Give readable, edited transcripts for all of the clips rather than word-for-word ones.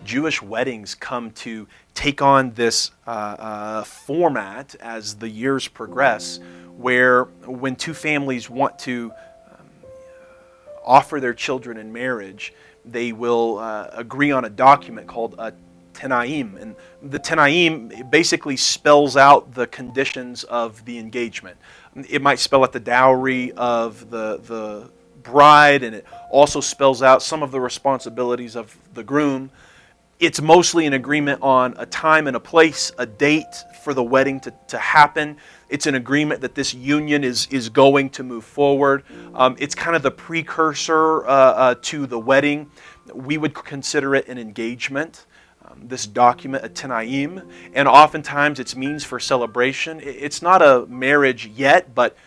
Jewish weddings come to take on this format as the years progress, where when two families want to offer their children in marriage, they will agree on a document called a Tenaim. And the Tenaim basically spells out the conditions of the engagement. It might spell out the dowry of the bride, and it also spells out some of the responsibilities of the groom. It's mostly an agreement on a time and a place, a date for the wedding to happen. It's an agreement that this union is going to move forward. It's kind of the precursor to the wedding. We would consider it an engagement. This document, a Tenaim, and oftentimes it's means for celebration. It's not a marriage yet, but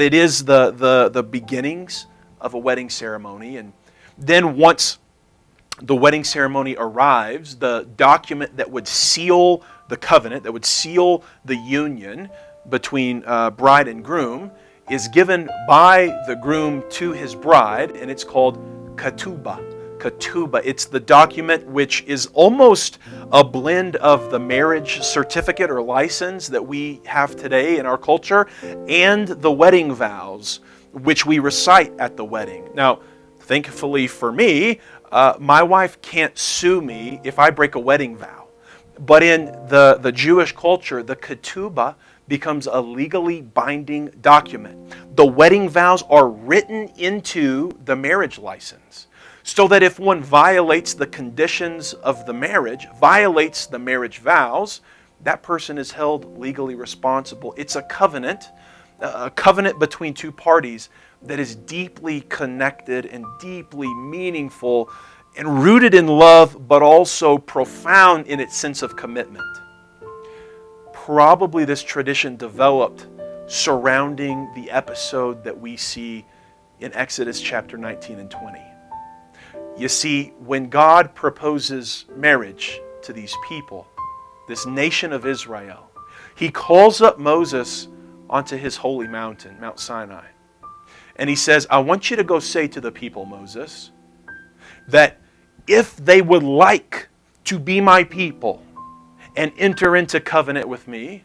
it is the beginnings of a wedding ceremony. And then once the wedding ceremony arrives, the document that would seal the covenant, that would seal the union between bride and groom, is given by the groom to his bride, and it's called ketubah. Ketubah. It's the document which is almost a blend of the marriage certificate or license that we have today in our culture and the wedding vows which we recite at the wedding. Now, thankfully for me, my wife can't sue me if I break a wedding vow. But in the Jewish culture, the ketubah becomes a legally binding document. The wedding vows are written into the marriage license, so that if one violates the conditions of the marriage, violates the marriage vows, that person is held legally responsible. It's a covenant between two parties that is deeply connected and deeply meaningful and rooted in love, but also profound in its sense of commitment. Probably this tradition developed surrounding the episode that we see in Exodus chapter 19 and 20. You see, when God proposes marriage to these people, this nation of Israel, He calls up Moses onto His holy mountain, Mount Sinai. And He says, I want you to go say to the people, Moses, that if they would like to be my people and enter into covenant with me,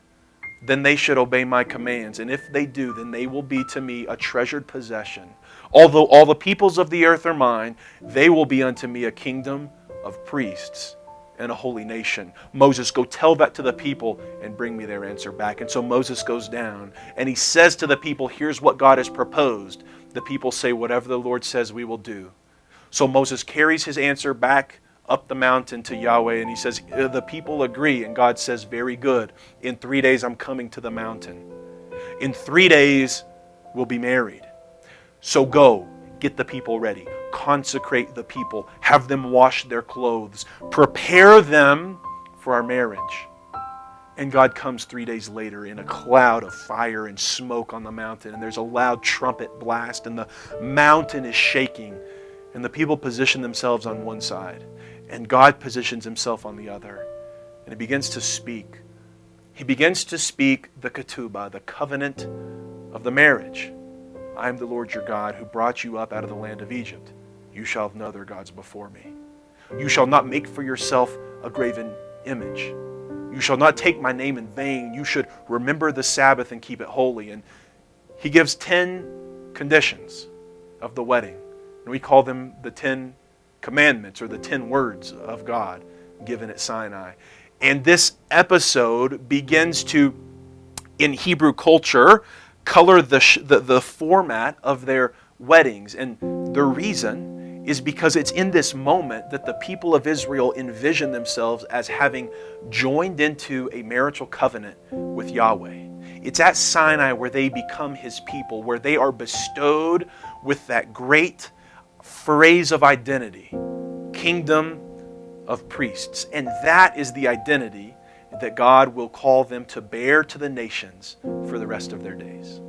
then they should obey my commands. And if they do, then they will be to me a treasured possession. Although all the peoples of the earth are mine, they will be unto me a kingdom of priests and a holy nation. Moses, go tell that to the people and bring me their answer back. And so Moses goes down and he says to the people, here's what God has proposed. The people say, whatever the Lord says, we will do. So Moses carries his answer back up the mountain to Yahweh, and he says, the people agree, and God says, very good. In 3 days I'm coming to the mountain. In 3 days we'll be married. So go, get the people ready. Consecrate the people. Have them wash their clothes. Prepare them for our marriage. And God comes 3 days later in a cloud of fire and smoke on the mountain, and there's a loud trumpet blast, and the mountain is shaking, and the people position themselves on one side, and God positions Himself on the other. And He begins to speak. He begins to speak the ketubah, the covenant of the marriage. I am the Lord your God who brought you up out of the land of Egypt. You shall have no other gods before me. You shall not make for yourself a graven image. You shall not take my name in vain. You should remember the Sabbath and keep it holy. And He gives 10 conditions of the wedding. And we call them the 10 commandments, or the 10 words of God given at Sinai. And this episode begins to, in Hebrew culture, color the format of their weddings. And the reason is because it's in this moment that the people of Israel envision themselves as having joined into a marital covenant with Yahweh. It's at Sinai where they become His people, where they are bestowed with that great phrase of identity, kingdom of priests. And that is the identity that God will call them to bear to the nations for the rest of their days.